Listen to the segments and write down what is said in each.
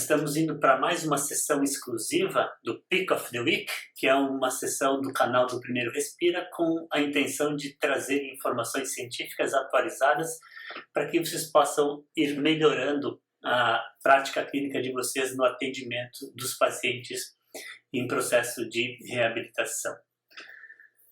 estamos indo para mais uma sessão exclusiva do Pick of the Week, que é uma sessão do canal do Primeiro Respira com a intenção de trazer informações científicas atualizadas para que vocês possam ir melhorando a prática clínica de vocês no atendimento dos pacientes em processo de reabilitação.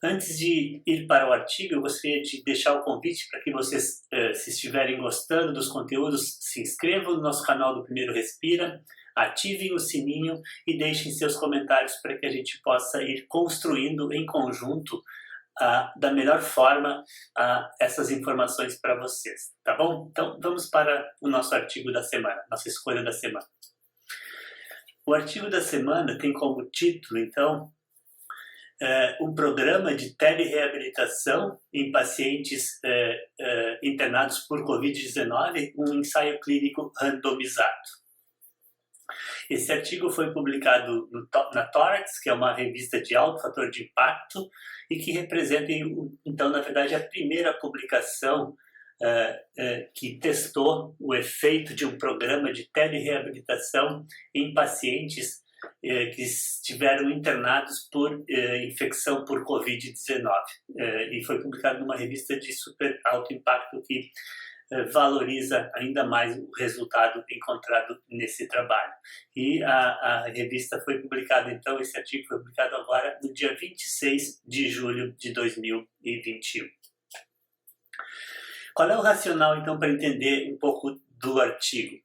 Antes de ir para o artigo, eu gostaria de deixar o convite para que vocês, se estiverem gostando dos conteúdos, se inscrevam no nosso canal do Primeiro Respira, ativem o sininho e deixem seus comentários para que a gente possa ir construindo em conjunto da melhor forma essas informações para vocês, tá bom? Então vamos para o nosso artigo da semana, nossa escolha da semana. O artigo da semana tem como título, então, um programa de telereabilitação em pacientes internados por Covid-19, um ensaio clínico randomizado. Esse artigo foi publicado na Thorax, que é uma revista de alto fator de impacto e que representa, então, na verdade, a primeira publicação que testou o efeito de um programa de telereabilitação em pacientes que estiveram internados por infecção por Covid-19. E foi publicado numa revista de super alto impacto que valoriza ainda mais o resultado encontrado nesse trabalho. E a revista foi publicada, então, esse artigo foi publicado agora no dia 26 de julho de 2021. Qual é o racional, então, para entender um pouco do artigo?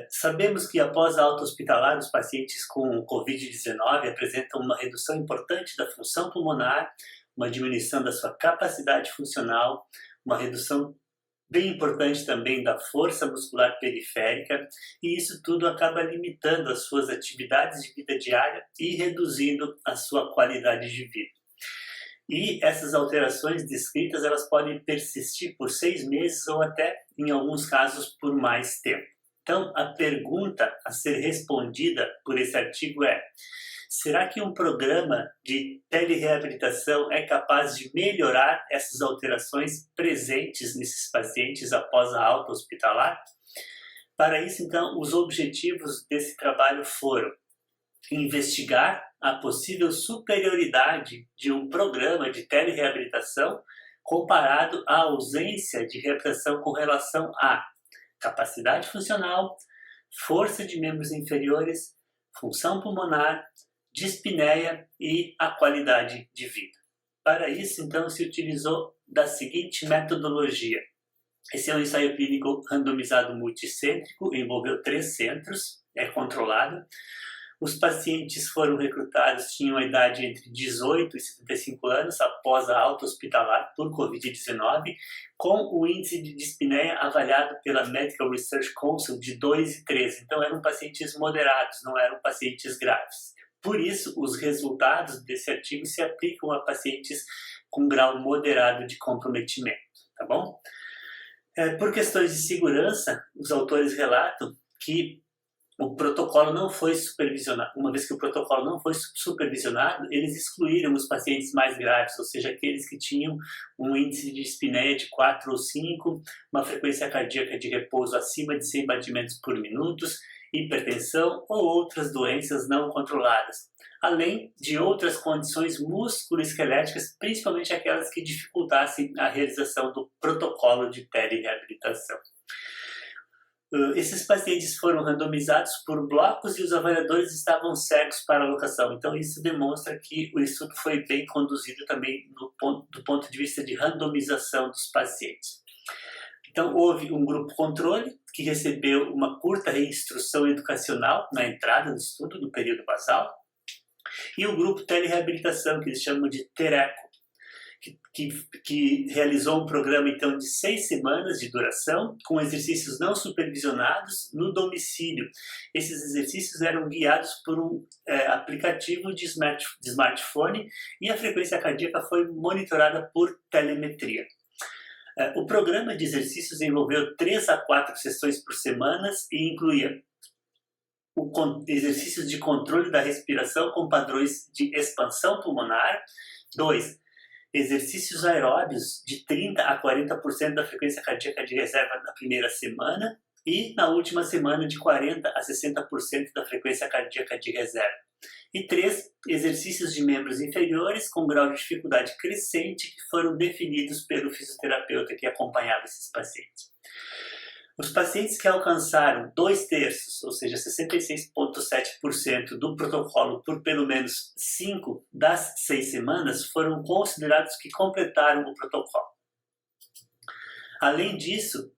Sabemos que após a alta hospitalar, os pacientes com Covid-19 apresentam uma redução importante da função pulmonar, uma diminuição da sua capacidade funcional, uma redução bem importante também da força muscular periférica, e isso tudo acaba limitando as suas atividades de vida diária e reduzindo a sua qualidade de vida. E essas alterações descritas, elas podem persistir por 6 meses ou até, em alguns casos, por mais tempo. Então, a pergunta a ser respondida por esse artigo é: será que um programa de telereabilitação é capaz de melhorar essas alterações presentes nesses pacientes após a alta hospitalar? Para isso, então, os objetivos desse trabalho foram investigar a possível superioridade de um programa de telereabilitação comparado à ausência de reabilitação com relação a capacidade funcional, força de membros inferiores, função pulmonar, dispneia e a qualidade de vida. Para isso, então, se utilizou da seguinte metodologia. Esse é um ensaio clínico randomizado multicêntrico, envolveu 3 centros, é controlado. Os pacientes foram recrutados, tinham a idade entre 18 e 75 anos após a alta hospitalar por Covid-19, com o índice de dispneia avaliado pela Medical Research Council de 2 e 3. Então eram pacientes moderados, não eram pacientes graves. Por isso, os resultados desse artigo se aplicam a pacientes com grau moderado de comprometimento, tá bom? Por questões de segurança, os autores relatam que o protocolo não foi supervisionado. Uma vez que o protocolo não foi supervisionado, eles excluíram os pacientes mais graves, ou seja, aqueles que tinham um índice de dispneia de 4 ou 5, uma frequência cardíaca de repouso acima de 100 batimentos por minuto, hipertensão ou outras doenças não controladas, além de outras condições musculoesqueléticas, principalmente aquelas que dificultassem a realização do protocolo de telereabilitação. Esses pacientes foram randomizados por blocos e os avaliadores estavam cegos para a alocação. Então, isso demonstra que o estudo foi bem conduzido também do ponto de vista de randomização dos pacientes. Então, houve um grupo controle que recebeu uma curta reinstrução educacional na entrada do estudo, no período basal, e o grupo telereabilitação, que eles chamam de TERECO, que realizou um programa, então, de 6 semanas de duração, com exercícios não supervisionados no domicílio. Esses exercícios eram guiados por um aplicativo de smartphone e a frequência cardíaca foi monitorada por telemetria. O programa de exercícios envolveu 3 a 4 sessões por semana e incluía exercícios de controle da respiração com padrões de expansão pulmonar. 2. Exercícios aeróbios de 30% a 40% da frequência cardíaca de reserva na primeira semana. e na última semana de 40% a 60% da frequência cardíaca de reserva. E 3, exercícios de membros inferiores com grau de dificuldade crescente que foram definidos pelo fisioterapeuta que acompanhava esses pacientes. Os pacientes que alcançaram 2/3, ou seja, 66,7% do protocolo por pelo menos 5 das 6 semanas, foram considerados que completaram o protocolo. Além disso,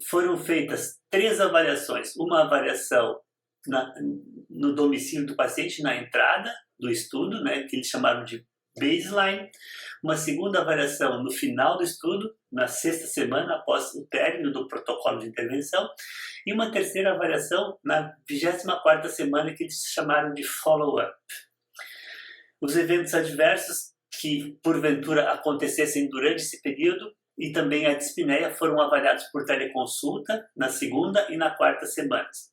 foram feitas 3 avaliações. Uma avaliação no domicílio do paciente, na entrada do estudo, que eles chamaram de baseline. Uma segunda avaliação no final do estudo, na 6ª semana após o término do protocolo de intervenção. E uma terceira avaliação na 24ª semana, que eles chamaram de follow-up. Os eventos adversos que, porventura, acontecessem durante esse período e também a dispneia foram avaliados por teleconsulta na 2ª e na 4ª semanas.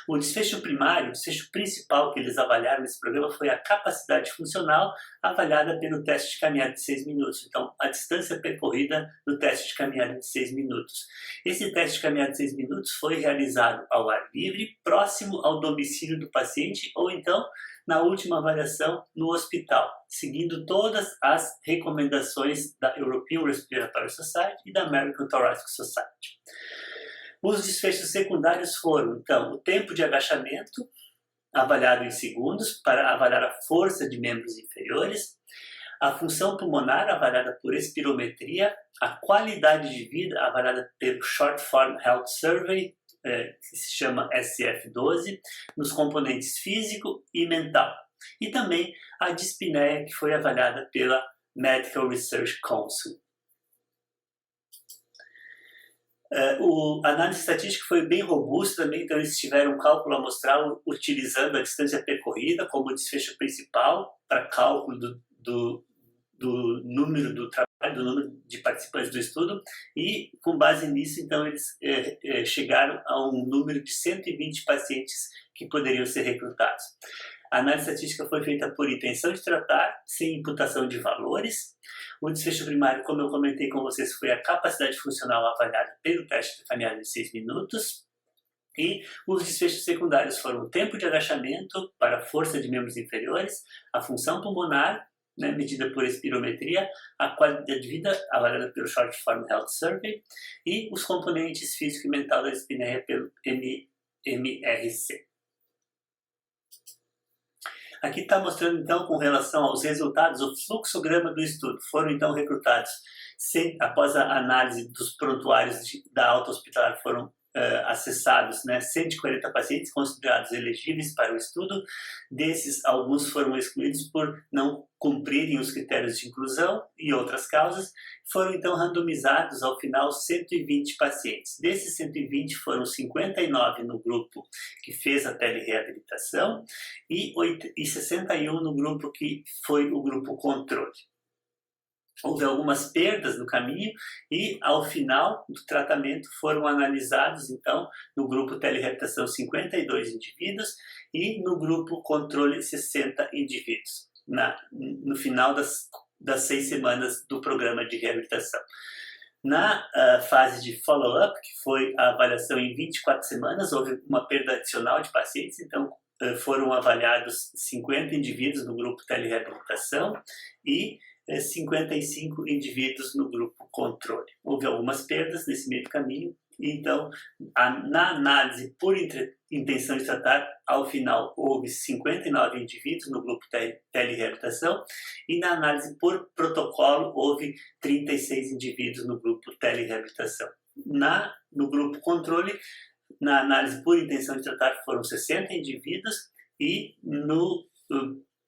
O desfecho primário, o desfecho principal que eles avaliaram nesse programa foi a capacidade funcional avaliada pelo teste de caminhada de 6 minutos. Então, a distância percorrida no teste de caminhada de 6 minutos. Esse teste de caminhada de 6 minutos foi realizado ao ar livre, próximo ao domicílio do paciente ou então na última avaliação no hospital, seguindo todas as recomendações da European Respiratory Society e da American Thoracic Society. Os desfechos secundários foram, então, o tempo de agachamento, avaliado em segundos, para avaliar a força de membros inferiores, a função pulmonar, avaliada por espirometria, a qualidade de vida, avaliada pelo Short Form Health Survey, que se chama SF-12, nos componentes físico e mental. E também a dispneia, que foi avaliada pela Medical Research Council. A análise estatística foi bem robusta também, então eles tiveram um cálculo amostral utilizando a distância percorrida como desfecho principal para cálculo do número do trabalho, do número de participantes do estudo, e com base nisso, então, eles chegaram a um número de 120 pacientes que poderiam ser recrutados. A análise estatística foi feita por intenção de tratar, sem imputação de valores. O desfecho primário, como eu comentei com vocês, foi a capacidade funcional avaliada pelo teste de caminhada de 6 minutos. E os desfechos secundários foram o tempo de agachamento para a força de membros inferiores, a função pulmonar, medida por espirometria, a qualidade de vida avaliada pelo Short Form Health Survey e os componentes físico e mental da dispneia pelo MRC. Aqui está mostrando, então, com relação aos resultados, o fluxograma do estudo. Foram, então, recrutados, após a análise dos prontuários da alta hospitalar, foram acessados 140 pacientes considerados elegíveis para o estudo. Desses, alguns foram excluídos por não cumprirem os critérios de inclusão e outras causas. Foram então randomizados ao final 120 pacientes. Desses 120 foram 59 no grupo que fez a telereabilitação e 61 no grupo que foi o grupo controle. Houve algumas perdas no caminho e, ao final do tratamento, foram analisados, então, no grupo telereabilitação 52 indivíduos e no grupo controle 60 indivíduos, no final das 6 semanas do programa de reabilitação. Na fase de follow-up, que foi a avaliação em 24 semanas, houve uma perda adicional de pacientes, então foram avaliados 50 indivíduos no grupo telereabilitação e 55 indivíduos no grupo controle. Houve algumas perdas nesse meio do caminho, então, na análise por intenção de tratar, ao final houve 59 indivíduos no grupo telereabilitação e na análise por protocolo houve 36 indivíduos no grupo telereabilitação. No grupo controle, na análise por intenção de tratar foram 60 indivíduos e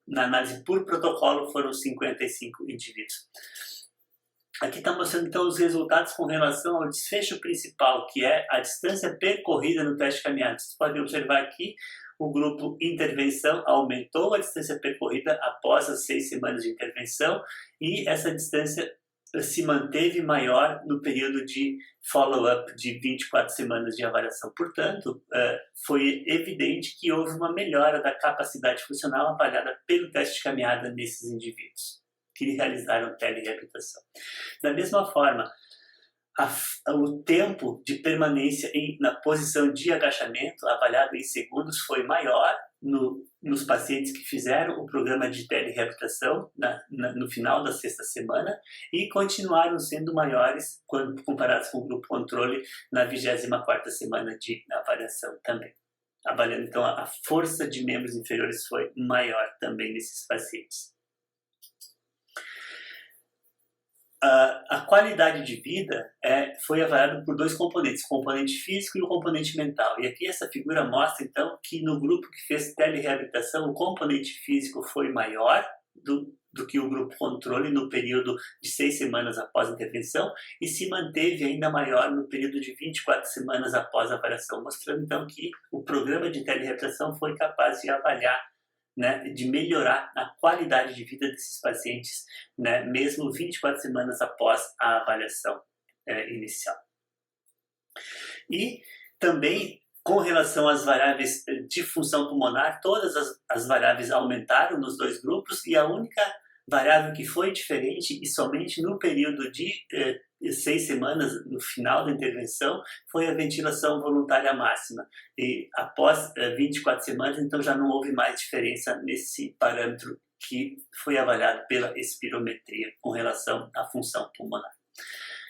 na análise por protocolo foram 55 indivíduos. Aqui está mostrando então os resultados com relação ao desfecho principal, que é a distância percorrida no teste de caminhada. Vocês podem observar aqui, o grupo intervenção aumentou a distância percorrida após as 6 semanas de intervenção e essa distância se manteve maior no período de follow-up de 24 semanas de avaliação. Portanto, foi evidente que houve uma melhora da capacidade funcional avaliada pelo teste de caminhada nesses indivíduos que realizaram telereabilitação. Da mesma forma, o tempo de permanência na posição de agachamento, avaliado em segundos, foi maior nos pacientes que fizeram o programa de telereabilitação no final da 6ª semana e continuaram sendo maiores quando comparados com o grupo controle na 24ª semana de avaliação também. Avaliando, então, a força de membros inferiores foi maior também nesses pacientes. A qualidade de vida foi avaliada por 2 componentes, o componente físico e o componente mental. E aqui essa figura mostra, então, que no grupo que fez telereabilitação, o componente físico foi maior do que o grupo controle no período de 6 semanas após a intervenção e se manteve ainda maior no período de 24 semanas após a avaliação, mostrando, então, que o programa de telereabilitação foi capaz de avaliar, de melhorar a qualidade de vida desses pacientes, mesmo 24 semanas após a avaliação inicial. E também, com relação às variáveis de função pulmonar, todas as variáveis aumentaram nos 2 grupos e a única variável que foi diferente e somente no período de 6 semanas, no final da intervenção, foi a ventilação voluntária máxima. E após 24 semanas, então já não houve mais diferença nesse parâmetro que foi avaliado pela espirometria com relação à função pulmonar.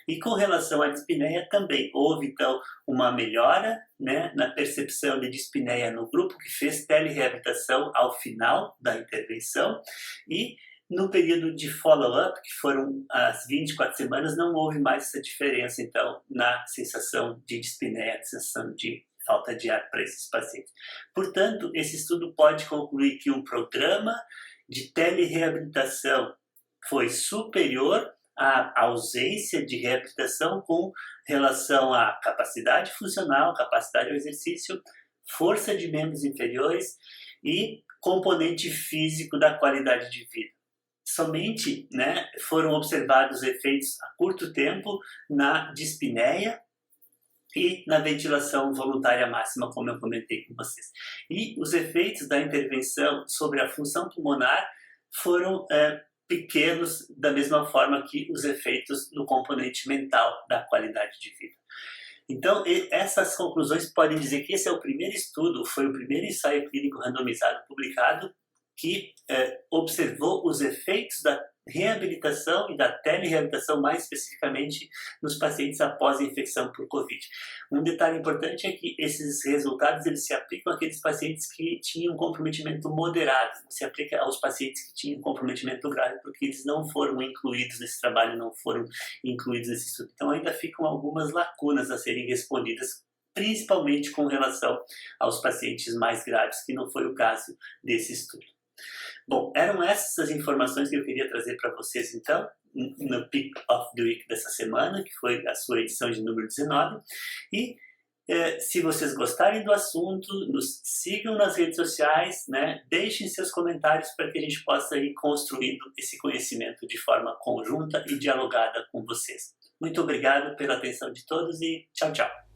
E com relação à dispneia também houve, então, uma melhora na percepção de dispneia no grupo que fez telereabilitação ao final da intervenção e no período de follow-up, que foram as 24 semanas, não houve mais essa diferença, então, na sensação de dispneia, na sensação de falta de ar para esses pacientes. Portanto, esse estudo pode concluir que um programa de telereabilitação foi superior à ausência de reabilitação com relação à capacidade funcional, capacidade ao exercício, força de membros inferiores e componente físico da qualidade de vida. Somente foram observados efeitos a curto tempo na dispneia e na ventilação voluntária máxima, como eu comentei com vocês. E os efeitos da intervenção sobre a função pulmonar foram pequenos, da mesma forma que os efeitos no componente mental da qualidade de vida. Então, essas conclusões podem dizer que esse é o primeiro estudo, foi o primeiro ensaio clínico randomizado publicado que observou os efeitos da reabilitação e da telereabilitação, mais especificamente nos pacientes após a infecção por Covid. Um detalhe importante é que esses resultados eles se aplicam àqueles pacientes que tinham comprometimento moderado, não se aplica aos pacientes que tinham comprometimento grave, porque eles não foram incluídos nesse trabalho, não foram incluídos nesse estudo. Então ainda ficam algumas lacunas a serem respondidas, principalmente com relação aos pacientes mais graves, que não foi o caso desse estudo. Bom, eram essas as informações que eu queria trazer para vocês, então, no Pick of the Week dessa semana, que foi a sua edição de número 19. E se vocês gostarem do assunto, nos sigam nas redes sociais, deixem seus comentários para que a gente possa ir construindo esse conhecimento de forma conjunta e dialogada com vocês. Muito obrigado pela atenção de todos e tchau, tchau.